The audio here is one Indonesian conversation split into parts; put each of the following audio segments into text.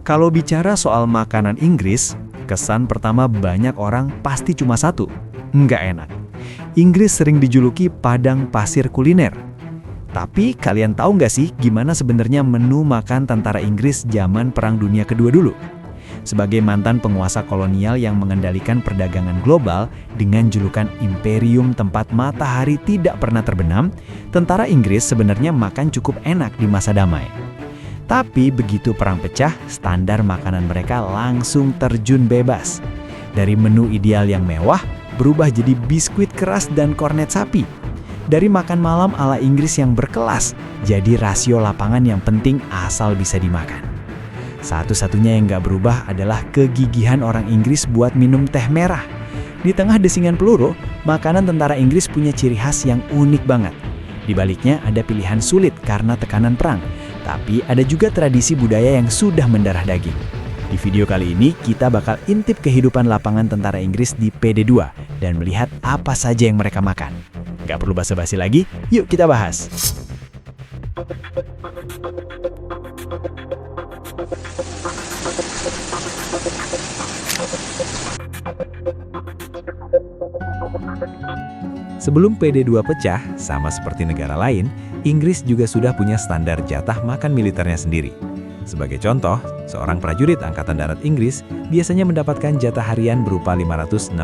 Kalau bicara soal makanan Inggris, kesan pertama banyak orang pasti cuma satu, nggak enak. Inggris sering dijuluki padang pasir kuliner. Tapi kalian tahu nggak sih gimana sebenarnya menu makan tentara Inggris zaman Perang Dunia Kedua dulu? Sebagai mantan penguasa kolonial yang mengendalikan perdagangan global dengan julukan Imperium tempat matahari tidak pernah terbenam, tentara Inggris sebenarnya makan cukup enak di masa damai. Tapi begitu perang pecah, standar makanan mereka langsung terjun bebas. Dari menu ideal yang mewah, berubah jadi biskuit keras dan kornet sapi. Dari makan malam ala Inggris yang berkelas, jadi rasio lapangan yang penting asal bisa dimakan. Satu-satunya yang nggak berubah adalah kegigihan orang Inggris buat minum teh merah. Di tengah desingan peluru, makanan tentara Inggris punya ciri khas yang unik banget. Di baliknya ada pilihan sulit karena tekanan perang, tapi ada juga tradisi budaya yang sudah mendarah daging. Di video kali ini, kita bakal intip kehidupan lapangan tentara Inggris di PD2 dan melihat apa saja yang mereka makan. Nggak perlu basa-basi lagi, yuk kita bahas. Sebelum PD2 pecah, sama seperti negara lain, Inggris juga sudah punya standar jatah makan militernya sendiri. Sebagai contoh, seorang prajurit Angkatan Darat Inggris biasanya mendapatkan jatah harian berupa 565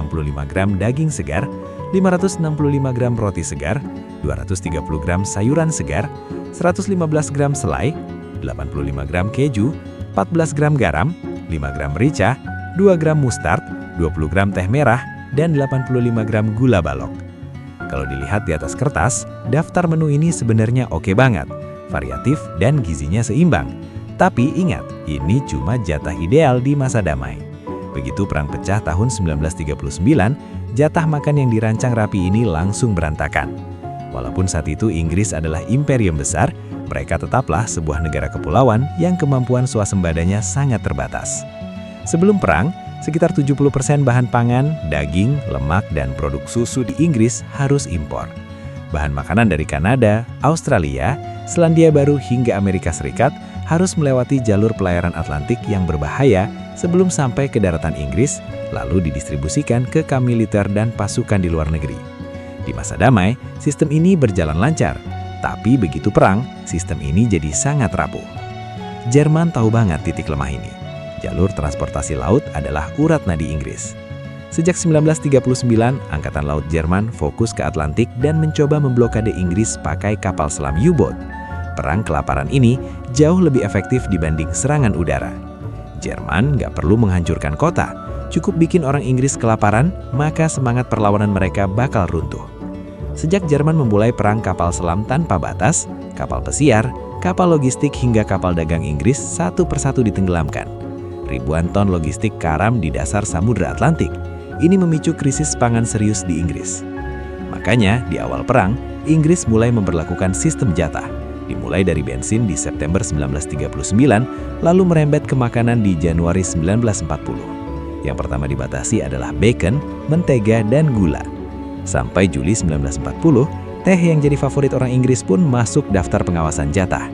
gram daging segar, 565 gram roti segar, 230 gram sayuran segar, 115 gram selai, 85 gram keju, 14 gram garam, 5 gram merica, 2 gram mustard, 20 gram teh merah, dan 85 gram gula balok. Kalau dilihat di atas kertas, daftar menu ini sebenarnya oke banget, variatif dan gizinya seimbang. Tapi ingat, ini cuma jatah ideal di masa damai. Begitu perang pecah tahun 1939, jatah makan yang dirancang rapi ini langsung berantakan. Walaupun saat itu Inggris adalah imperium besar, mereka tetaplah sebuah negara kepulauan yang kemampuan swasembadanya sangat terbatas. Sebelum perang, sekitar 70% bahan pangan, daging, lemak, dan produk susu di Inggris harus impor. Bahan makanan dari Kanada, Australia, Selandia Baru hingga Amerika Serikat harus melewati jalur pelayaran Atlantik yang berbahaya sebelum sampai ke daratan Inggris, lalu didistribusikan ke militer dan pasukan di luar negeri. Di masa damai, sistem ini berjalan lancar, tapi begitu perang, sistem ini jadi sangat rapuh. Jerman tahu banget titik lemah ini. Jalur transportasi laut adalah urat nadi Inggris. Sejak 1939, Angkatan Laut Jerman fokus ke Atlantik dan mencoba memblokade Inggris pakai kapal selam U-boat. Perang kelaparan ini jauh lebih efektif dibanding serangan udara. Jerman nggak perlu menghancurkan kota, cukup bikin orang Inggris kelaparan, maka semangat perlawanan mereka bakal runtuh. Sejak Jerman memulai perang kapal selam tanpa batas, kapal pesiar, kapal logistik hingga kapal dagang Inggris satu persatu ditenggelamkan. Ribuan ton logistik karam di dasar Samudra Atlantik. Ini memicu krisis pangan serius di Inggris. Makanya, di awal perang, Inggris mulai memberlakukan sistem jatah. Dimulai dari bensin di September 1939, lalu merembet ke makanan di Januari 1940. Yang pertama dibatasi adalah bacon, mentega, dan gula. Sampai Juli 1940, teh yang jadi favorit orang Inggris pun masuk daftar pengawasan jatah.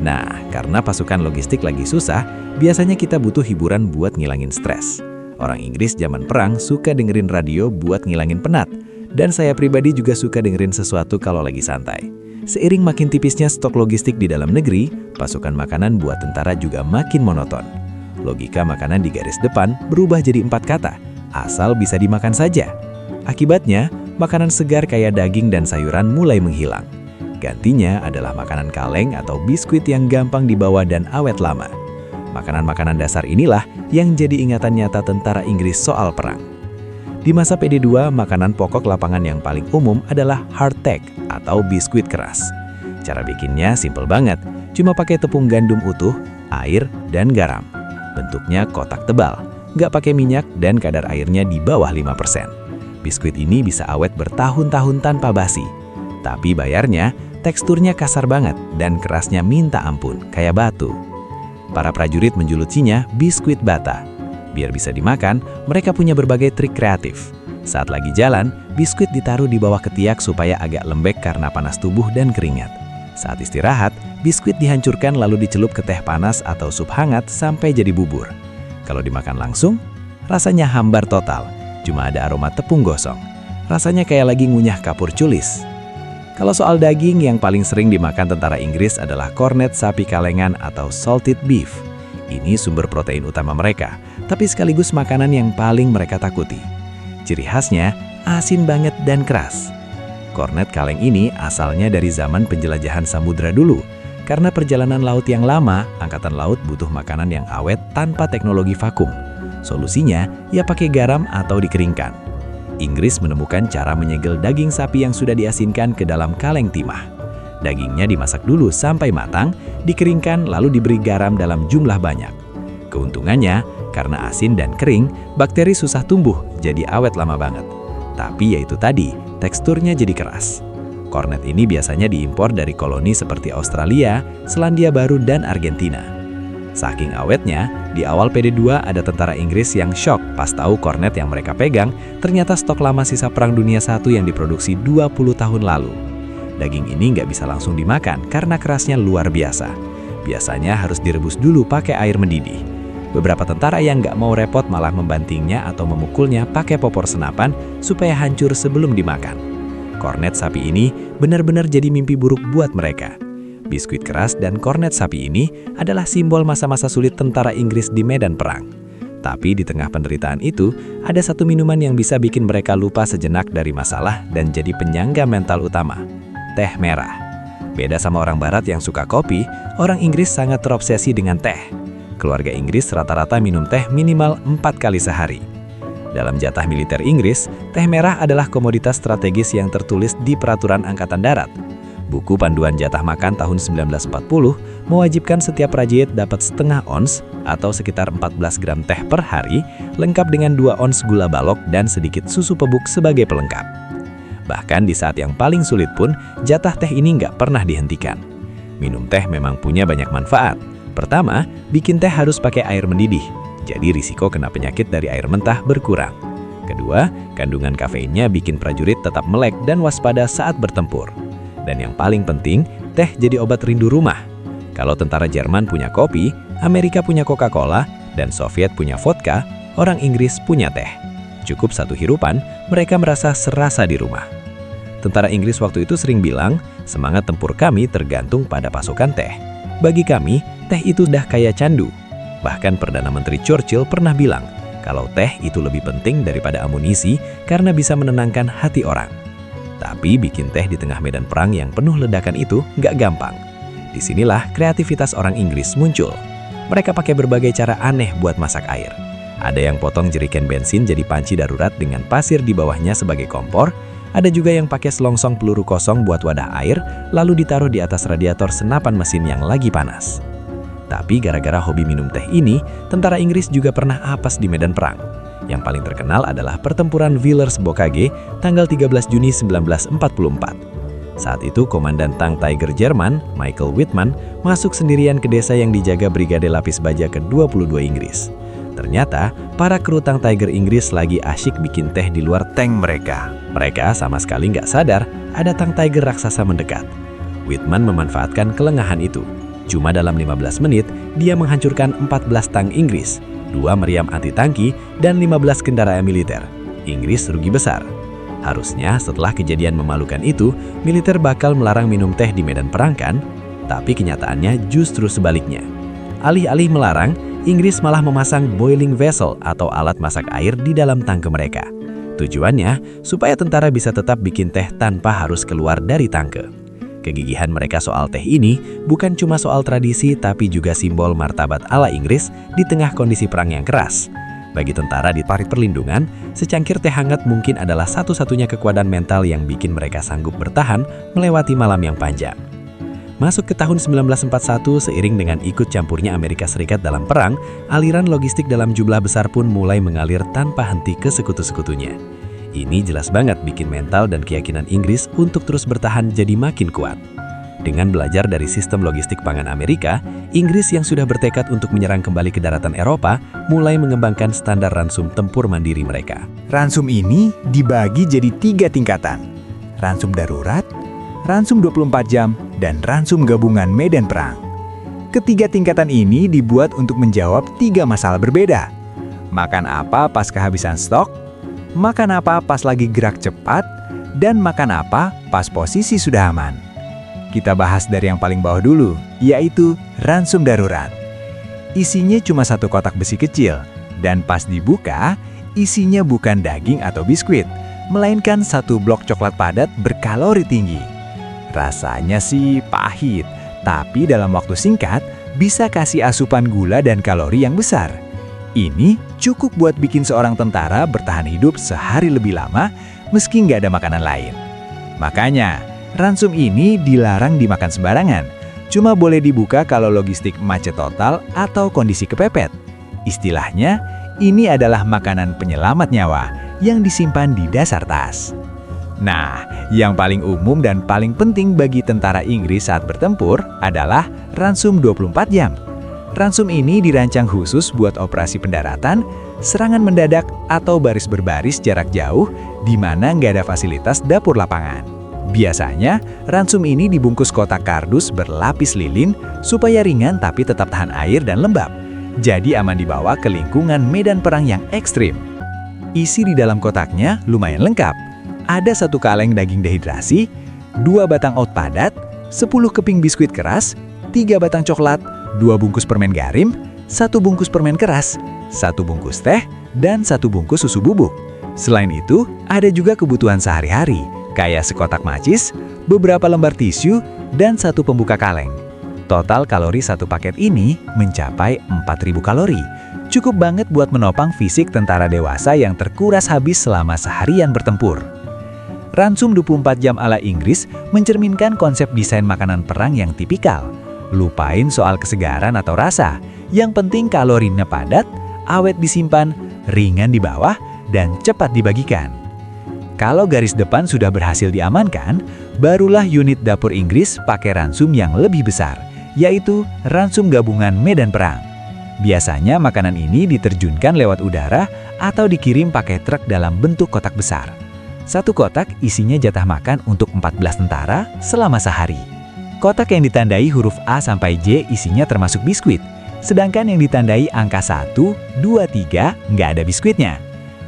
Nah, karena pasukan logistik lagi susah, biasanya kita butuh hiburan buat ngilangin stres. Orang Inggris zaman perang suka dengerin radio buat ngilangin penat, dan saya pribadi juga suka dengerin sesuatu kalau lagi santai. Seiring makin tipisnya stok logistik di dalam negeri, pasukan makanan buat tentara juga makin monoton. Logika makanan di garis depan berubah jadi 4 kata, asal bisa dimakan saja. Akibatnya, makanan segar kayak daging dan sayuran mulai menghilang. Gantinya adalah makanan kaleng atau biskuit yang gampang dibawa dan awet lama. Makanan-makanan dasar inilah yang jadi ingatan nyata tentara Inggris soal perang. Di masa PD2, makanan pokok lapangan yang paling umum adalah hardtack atau biskuit keras. Cara bikinnya simpel banget, cuma pakai tepung gandum utuh, air, dan garam. Bentuknya kotak tebal, nggak pakai minyak dan kadar airnya di bawah 5%. Biskuit ini bisa awet bertahun-tahun tanpa basi. Tapi bayarnya, teksturnya kasar banget dan kerasnya minta ampun, kayak batu. Para prajurit menjulukinya biskuit bata. Biar bisa dimakan, mereka punya berbagai trik kreatif. Saat lagi jalan, biskuit ditaruh di bawah ketiak supaya agak lembek karena panas tubuh dan keringat. Saat istirahat, biskuit dihancurkan lalu dicelup ke teh panas atau sup hangat sampai jadi bubur. Kalau dimakan langsung, rasanya hambar total, cuma ada aroma tepung gosong. Rasanya kayak lagi ngunyah kapur culis. Kalau soal daging, yang paling sering dimakan tentara Inggris adalah kornet sapi kalengan atau salted beef. Ini sumber protein utama mereka, tapi sekaligus makanan yang paling mereka takuti. Ciri khasnya, asin banget dan keras. Kornet kaleng ini asalnya dari zaman penjelajahan samudra dulu. Karena perjalanan laut yang lama, angkatan laut butuh makanan yang awet tanpa teknologi vakum. Solusinya, ya pakai garam atau dikeringkan. Inggris menemukan cara menyegel daging sapi yang sudah diasinkan ke dalam kaleng timah. Dagingnya dimasak dulu sampai matang, dikeringkan lalu diberi garam dalam jumlah banyak. Keuntungannya, karena asin dan kering, bakteri susah tumbuh, jadi awet lama banget. Tapi yaitu tadi, teksturnya jadi keras. Kornet ini biasanya diimpor dari koloni seperti Australia, Selandia Baru, dan Argentina. Saking awetnya, di awal PD2 ada tentara Inggris yang shock pas tahu kornet yang mereka pegang ternyata stok lama sisa Perang Dunia I yang diproduksi 20 tahun lalu. Daging ini nggak bisa langsung dimakan karena kerasnya luar biasa. Biasanya harus direbus dulu pakai air mendidih. Beberapa tentara yang nggak mau repot malah membantingnya atau memukulnya pakai popor senapan supaya hancur sebelum dimakan. Kornet sapi ini benar-benar jadi mimpi buruk buat mereka. Biskuit keras dan kornet sapi ini adalah simbol masa-masa sulit tentara Inggris di medan perang. Tapi di tengah penderitaan itu, ada satu minuman yang bisa bikin mereka lupa sejenak dari masalah dan jadi penyangga mental utama. Teh merah. Beda sama orang barat yang suka kopi, orang Inggris sangat terobsesi dengan teh. Keluarga Inggris rata-rata minum teh minimal 4 kali sehari. Dalam jatah militer Inggris, teh merah adalah komoditas strategis yang tertulis di Peraturan Angkatan Darat. Buku Panduan Jatah Makan tahun 1940 mewajibkan setiap prajurit dapat setengah ons atau sekitar 14 gram teh per hari, lengkap dengan 2 ons gula balok dan sedikit susu bubuk sebagai pelengkap. Bahkan di saat yang paling sulit pun, jatah teh ini nggak pernah dihentikan. Minum teh memang punya banyak manfaat. Pertama, bikin teh harus pakai air mendidih, jadi risiko kena penyakit dari air mentah berkurang. Kedua, kandungan kafeinnya bikin prajurit tetap melek dan waspada saat bertempur. Dan yang paling penting, teh jadi obat rindu rumah. Kalau tentara Jerman punya kopi, Amerika punya Coca-Cola, dan Soviet punya vodka, orang Inggris punya teh. Cukup satu hirupan, mereka merasa serasa di rumah. Tentara Inggris waktu itu sering bilang, semangat tempur kami tergantung pada pasokan teh. Bagi kami, teh itu udah kayak candu. Bahkan Perdana Menteri Churchill pernah bilang, kalau teh itu lebih penting daripada amunisi karena bisa menenangkan hati orang. Tapi bikin teh di tengah medan perang yang penuh ledakan itu nggak gampang. Disinilah kreativitas orang Inggris muncul. Mereka pakai berbagai cara aneh buat masak air. Ada yang potong jeriken bensin jadi panci darurat dengan pasir di bawahnya sebagai kompor. Ada juga yang pakai selongsong peluru kosong buat wadah air, lalu ditaruh di atas radiator senapan mesin yang lagi panas. Tapi gara-gara hobi minum teh ini, tentara Inggris juga pernah apes di medan perang. Yang paling terkenal adalah pertempuran Villers-Bocage tanggal 13 Juni 1944. Saat itu Komandan Tank Tiger Jerman, Michael Wittmann, masuk sendirian ke desa yang dijaga Brigade Lapis Baja ke-22 Inggris. Ternyata, para kru Tank Tiger Inggris lagi asyik bikin teh di luar tank mereka. Mereka sama sekali nggak sadar ada Tank Tiger raksasa mendekat. Wittmann memanfaatkan kelengahan itu. Cuma dalam 15 menit, dia menghancurkan 14 tank Inggris, 2 meriam anti-tangki, dan 15 kendaraan militer. Inggris rugi besar. Harusnya setelah kejadian memalukan itu, militer bakal melarang minum teh di medan perang kan? Tapi kenyataannya justru sebaliknya. Alih-alih melarang, Inggris malah memasang boiling vessel atau alat masak air di dalam tangke mereka. Tujuannya supaya tentara bisa tetap bikin teh tanpa harus keluar dari tangke. Kegigihan mereka soal teh ini bukan cuma soal tradisi tapi juga simbol martabat ala Inggris di tengah kondisi perang yang keras. Bagi tentara di parit perlindungan, secangkir teh hangat mungkin adalah satu-satunya kekuatan mental yang bikin mereka sanggup bertahan melewati malam yang panjang. Masuk ke tahun 1941, seiring dengan ikut campurnya Amerika Serikat dalam perang, aliran logistik dalam jumlah besar pun mulai mengalir tanpa henti ke sekutu-sekutunya. Ini jelas banget bikin mental dan keyakinan Inggris untuk terus bertahan jadi makin kuat. Dengan belajar dari sistem logistik pangan Amerika, Inggris yang sudah bertekad untuk menyerang kembali ke daratan Eropa, mulai mengembangkan standar ransum tempur mandiri mereka. Ransum ini dibagi jadi 3 tingkatan. Ransum darurat, ransum 24 jam, dan ransum gabungan medan perang. Ketiga tingkatan ini dibuat untuk menjawab 3 masalah berbeda. Makan apa pas kehabisan stok, makan apa pas lagi gerak cepat, dan makan apa pas posisi sudah aman. Kita bahas dari yang paling bawah dulu, yaitu ransum darurat. Isinya cuma 1 kotak besi kecil, dan pas dibuka, isinya bukan daging atau biskuit, melainkan 1 blok coklat padat berkalori tinggi. Rasanya sih pahit, tapi dalam waktu singkat bisa kasih asupan gula dan kalori yang besar. Ini cukup buat bikin seorang tentara bertahan hidup sehari lebih lama meski nggak ada makanan lain. Makanya, ransum ini dilarang dimakan sembarangan. Cuma boleh dibuka kalau logistik macet total atau kondisi kepepet. Istilahnya, ini adalah makanan penyelamat nyawa yang disimpan di dasar tas. Nah, yang paling umum dan paling penting bagi tentara Inggris saat bertempur adalah ransum 24 jam. Ransum ini dirancang khusus buat operasi pendaratan, serangan mendadak, atau baris berbaris jarak jauh di mana nggak ada fasilitas dapur lapangan. Biasanya, ransum ini dibungkus kotak kardus berlapis lilin supaya ringan tapi tetap tahan air dan lembab. Jadi aman dibawa ke lingkungan medan perang yang ekstrim. Isi di dalam kotaknya lumayan lengkap. Ada 1 kaleng daging dehidrasi, 2 batang oat padat, 10 keping biskuit keras, 3 batang coklat, 2 bungkus permen garim, 1 bungkus permen keras, 1 bungkus teh, dan 1 bungkus susu bubuk. Selain itu, ada juga kebutuhan sehari-hari, kayak sekotak macis, beberapa lembar tisu, dan 1 pembuka kaleng. Total kalori 1 paket ini mencapai 4.000 kalori. Cukup banget buat menopang fisik tentara dewasa yang terkuras habis selama seharian bertempur. Ransum 24 jam ala Inggris mencerminkan konsep desain makanan perang yang tipikal. Lupain soal kesegaran atau rasa, yang penting kalorinya padat, awet disimpan, ringan di bawah, dan cepat dibagikan. Kalau garis depan sudah berhasil diamankan, barulah unit dapur Inggris pakai ransum yang lebih besar, yaitu ransum gabungan medan perang. Biasanya makanan ini diterjunkan lewat udara atau dikirim pakai truk dalam bentuk kotak besar. 1 kotak isinya jatah makan untuk 14 tentara selama sehari. Kotak yang ditandai huruf A sampai J isinya termasuk biskuit, sedangkan yang ditandai angka 1, 2, 3 nggak ada biskuitnya.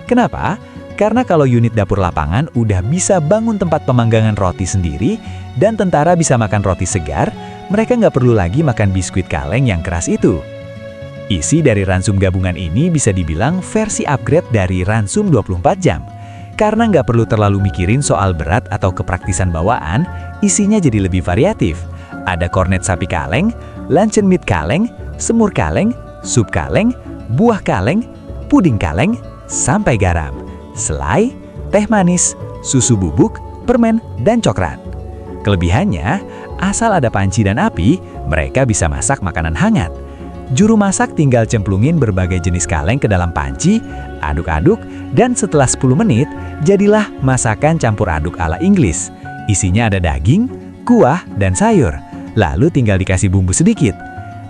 Kenapa? Karena kalau unit dapur lapangan udah bisa bangun tempat pemanggangan roti sendiri dan tentara bisa makan roti segar, mereka nggak perlu lagi makan biskuit kaleng yang keras itu. Isi dari ransum gabungan ini bisa dibilang versi upgrade dari ransum 24 jam. Karena nggak perlu terlalu mikirin soal berat atau kepraktisan bawaan, isinya jadi lebih variatif. Ada kornet sapi kaleng, luncheon meat kaleng, semur kaleng, sup kaleng, buah kaleng, puding kaleng, sampai garam, selai, teh manis, susu bubuk, permen, dan coklat. Kelebihannya, asal ada panci dan api, mereka bisa masak makanan hangat. Juru masak tinggal cemplungin berbagai jenis kaleng ke dalam panci, aduk-aduk, dan setelah 10 menit, jadilah masakan campur aduk ala Inggris. Isinya ada daging, kuah, dan sayur, lalu tinggal dikasih bumbu sedikit.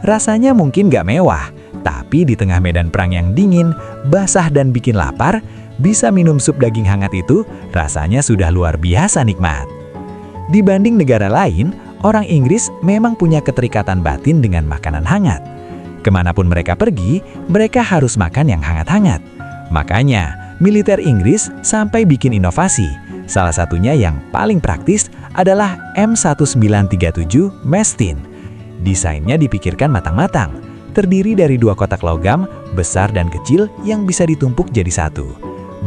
Rasanya mungkin gak mewah, tapi di tengah medan perang yang dingin, basah, dan bikin lapar, bisa minum sup daging hangat itu rasanya sudah luar biasa nikmat. Dibanding negara lain, orang Inggris memang punya keterikatan batin dengan makanan hangat. Kemanapun mereka pergi, mereka harus makan yang hangat-hangat. Makanya, militer Inggris sampai bikin inovasi. Salah satunya yang paling praktis adalah M1937 Mess Tin. Desainnya dipikirkan matang-matang, terdiri dari 2 kotak logam, besar dan kecil yang bisa ditumpuk jadi satu.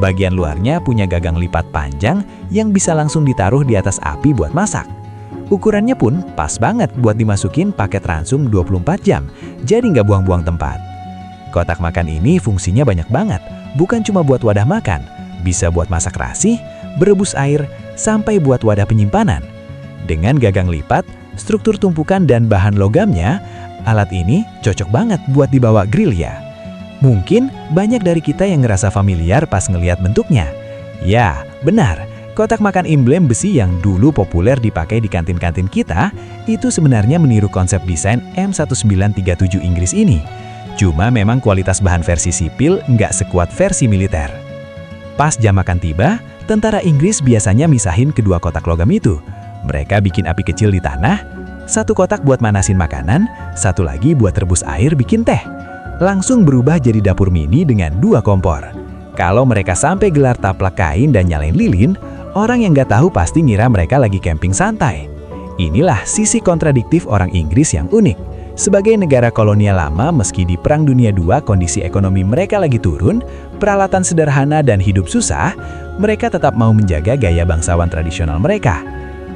Bagian luarnya punya gagang lipat panjang yang bisa langsung ditaruh di atas api buat masak. Ukurannya pun pas banget buat dimasukin paket ransum 24 jam, jadi nggak buang-buang tempat. Kotak makan ini fungsinya banyak banget, bukan cuma buat wadah makan, bisa buat masak nasi, berebus air, sampai buat wadah penyimpanan. Dengan gagang lipat, struktur tumpukan dan bahan logamnya, alat ini cocok banget buat dibawa grill ya. Mungkin banyak dari kita yang ngerasa familiar pas ngelihat bentuknya. Ya, benar. Kotak makan emblem besi yang dulu populer dipakai di kantin-kantin kita, itu sebenarnya meniru konsep desain M1937 Inggris ini. Cuma memang kualitas bahan versi sipil nggak sekuat versi militer. Pas jam makan tiba, tentara Inggris biasanya misahin kedua kotak logam itu. Mereka bikin api kecil di tanah, satu kotak buat manasin makanan, satu lagi buat rebus air bikin teh. Langsung berubah jadi dapur mini dengan 2 kompor. Kalau mereka sampai gelar taplak kain dan nyalain lilin, orang yang nggak tahu pasti ngira mereka lagi camping santai. Inilah sisi kontradiktif orang Inggris yang unik. Sebagai negara kolonial lama, meski di Perang Dunia II kondisi ekonomi mereka lagi turun, peralatan sederhana dan hidup susah, mereka tetap mau menjaga gaya bangsawan tradisional mereka.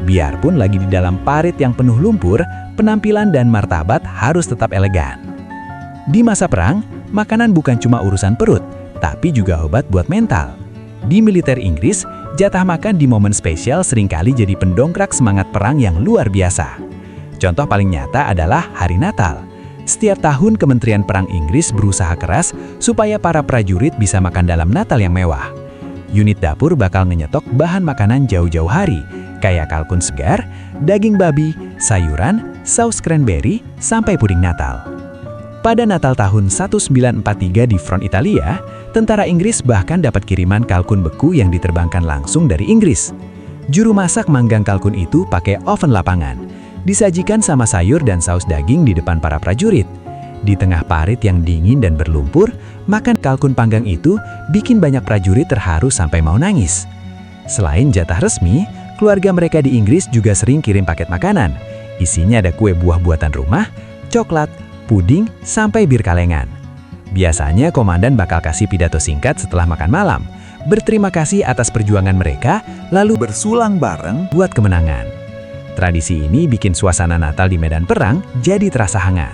Biarpun lagi di dalam parit yang penuh lumpur, penampilan dan martabat harus tetap elegan. Di masa perang, makanan bukan cuma urusan perut, tapi juga obat buat mental. Di militer Inggris, jatah makan di momen spesial seringkali jadi pendongkrak semangat perang yang luar biasa. Contoh paling nyata adalah Hari Natal. Setiap tahun Kementerian Perang Inggris berusaha keras supaya para prajurit bisa makan dalam Natal yang mewah. Unit dapur bakal ngenyetop bahan makanan jauh-jauh hari, kayak kalkun segar, daging babi, sayuran, saus cranberry, sampai puding Natal. Pada Natal tahun 1943 di front Italia, tentara Inggris bahkan dapat kiriman kalkun beku yang diterbangkan langsung dari Inggris. Juru masak manggang kalkun itu pakai oven lapangan. Disajikan sama sayur dan saus daging di depan para prajurit. Di tengah parit yang dingin dan berlumpur, makan kalkun panggang itu bikin banyak prajurit terharu sampai mau nangis. Selain jatah resmi, keluarga mereka di Inggris juga sering kirim paket makanan. Isinya ada kue buah buatan rumah, coklat, puding, sampai bir kalengan. Biasanya komandan bakal kasih pidato singkat setelah makan malam, berterima kasih atas perjuangan mereka, lalu bersulang bareng buat kemenangan. Tradisi ini bikin suasana Natal di medan perang jadi terasa hangat.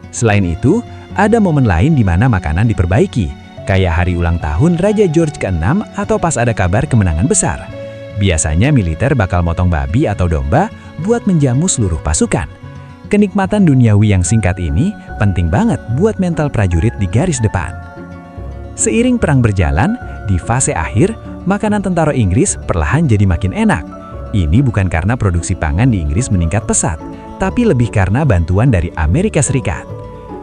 Selain itu, ada momen lain di mana makanan diperbaiki, kayak hari ulang tahun Raja George ke-6 atau pas ada kabar kemenangan besar. Biasanya militer bakal motong babi atau domba buat menjamu seluruh pasukan. Kenikmatan duniawi yang singkat ini penting banget buat mental prajurit di garis depan. Seiring perang berjalan, di fase akhir, makanan tentara Inggris perlahan jadi makin enak. Ini bukan karena produksi pangan di Inggris meningkat pesat, tapi lebih karena bantuan dari Amerika Serikat.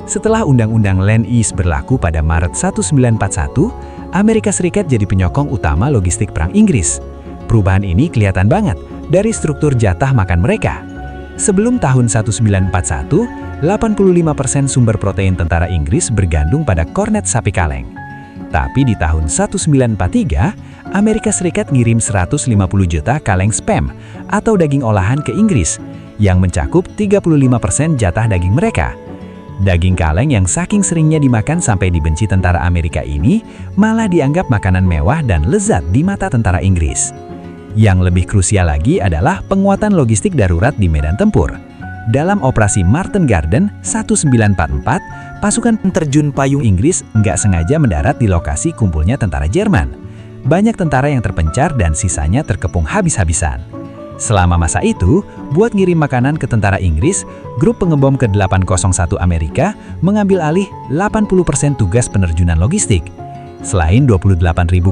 Setelah Undang-Undang Land-Ease berlaku pada Maret 1941, Amerika Serikat jadi penyokong utama logistik perang Inggris. Perubahan ini kelihatan banget dari struktur jatah makan mereka. Sebelum tahun 1941, 85% sumber protein tentara Inggris bergantung pada kornet sapi kaleng. Tapi di tahun 1943, Amerika Serikat ngirim 150 juta kaleng spam atau daging olahan ke Inggris yang mencakup 35% jatah daging mereka. Daging kaleng yang saking seringnya dimakan sampai dibenci tentara Amerika ini malah dianggap makanan mewah dan lezat di mata tentara Inggris. Yang lebih krusial lagi adalah penguatan logistik darurat di medan tempur. Dalam operasi Martin Garden 1944, pasukan terjun payung Inggris nggak sengaja mendarat di lokasi kumpulnya tentara Jerman. Banyak tentara yang terpencar dan sisanya terkepung habis-habisan. Selama masa itu, buat ngirim makanan ke tentara Inggris, grup pengebom ke-801 Amerika mengambil alih 80% tugas penerjunan logistik. Selain 28.000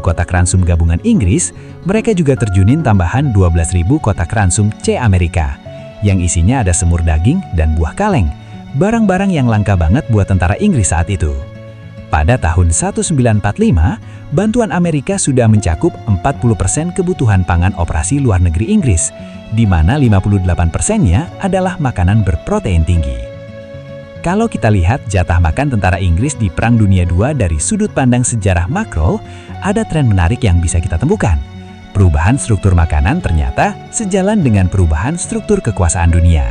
kotak ransum gabungan Inggris, mereka juga terjunin tambahan 12.000 kotak ransum C Amerika, yang isinya ada semur daging dan buah kaleng, barang-barang yang langka banget buat tentara Inggris saat itu. Pada tahun 1945, bantuan Amerika sudah mencakup 40% kebutuhan pangan operasi luar negeri Inggris, di mana 58%-nya adalah makanan berprotein tinggi. Kalau kita lihat jatah makan tentara Inggris di Perang Dunia II dari sudut pandang sejarah makro, ada tren menarik yang bisa kita temukan. Perubahan struktur makanan ternyata sejalan dengan perubahan struktur kekuasaan dunia.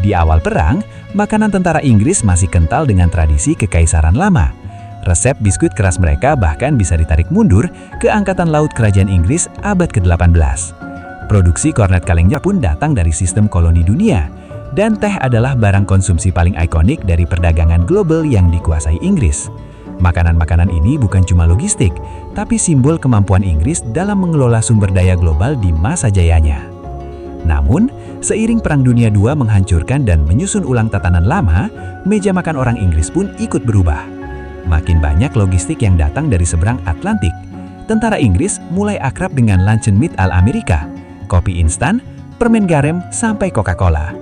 Di awal perang, makanan tentara Inggris masih kental dengan tradisi kekaisaran lama. Resep biskuit keras mereka bahkan bisa ditarik mundur ke Angkatan Laut Kerajaan Inggris abad ke-18. Produksi kornet kalengnya pun datang dari sistem koloni dunia, dan teh adalah barang konsumsi paling ikonik dari perdagangan global yang dikuasai Inggris. Makanan-makanan ini bukan cuma logistik, tapi simbol kemampuan Inggris dalam mengelola sumber daya global di masa jayanya. Namun, seiring Perang Dunia II menghancurkan dan menyusun ulang tatanan lama, meja makan orang Inggris pun ikut berubah. Makin banyak logistik yang datang dari seberang Atlantik. Tentara Inggris mulai akrab dengan luncheon meat ala Amerika, kopi instan, permen garam, sampai Coca-Cola.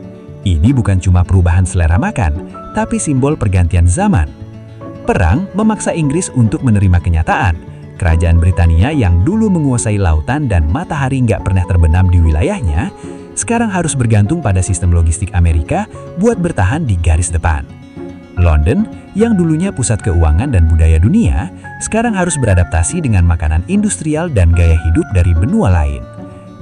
Ini bukan cuma perubahan selera makan, tapi simbol pergantian zaman. Perang memaksa Inggris untuk menerima kenyataan. Kerajaan Britania yang dulu menguasai lautan dan matahari nggak pernah terbenam di wilayahnya, sekarang harus bergantung pada sistem logistik Amerika buat bertahan di garis depan. London, yang dulunya pusat keuangan dan budaya dunia, sekarang harus beradaptasi dengan makanan industrial dan gaya hidup dari benua lain.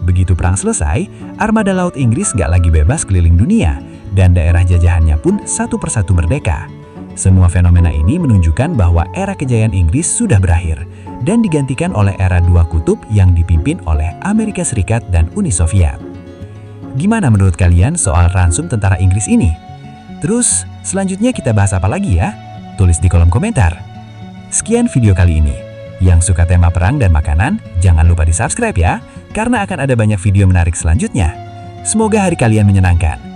Begitu perang selesai, armada laut Inggris nggak lagi bebas keliling dunia, dan daerah jajahannya pun satu persatu merdeka. Semua fenomena ini menunjukkan bahwa era kejayaan Inggris sudah berakhir dan digantikan oleh era dua kutub yang dipimpin oleh Amerika Serikat dan Uni Soviet. Gimana menurut kalian soal ransum tentara Inggris ini? Terus, selanjutnya kita bahas apa lagi ya? Tulis di kolom komentar. Sekian video kali ini. Yang suka tema perang dan makanan, jangan lupa di-subscribe ya, karena akan ada banyak video menarik selanjutnya. Semoga hari kalian menyenangkan.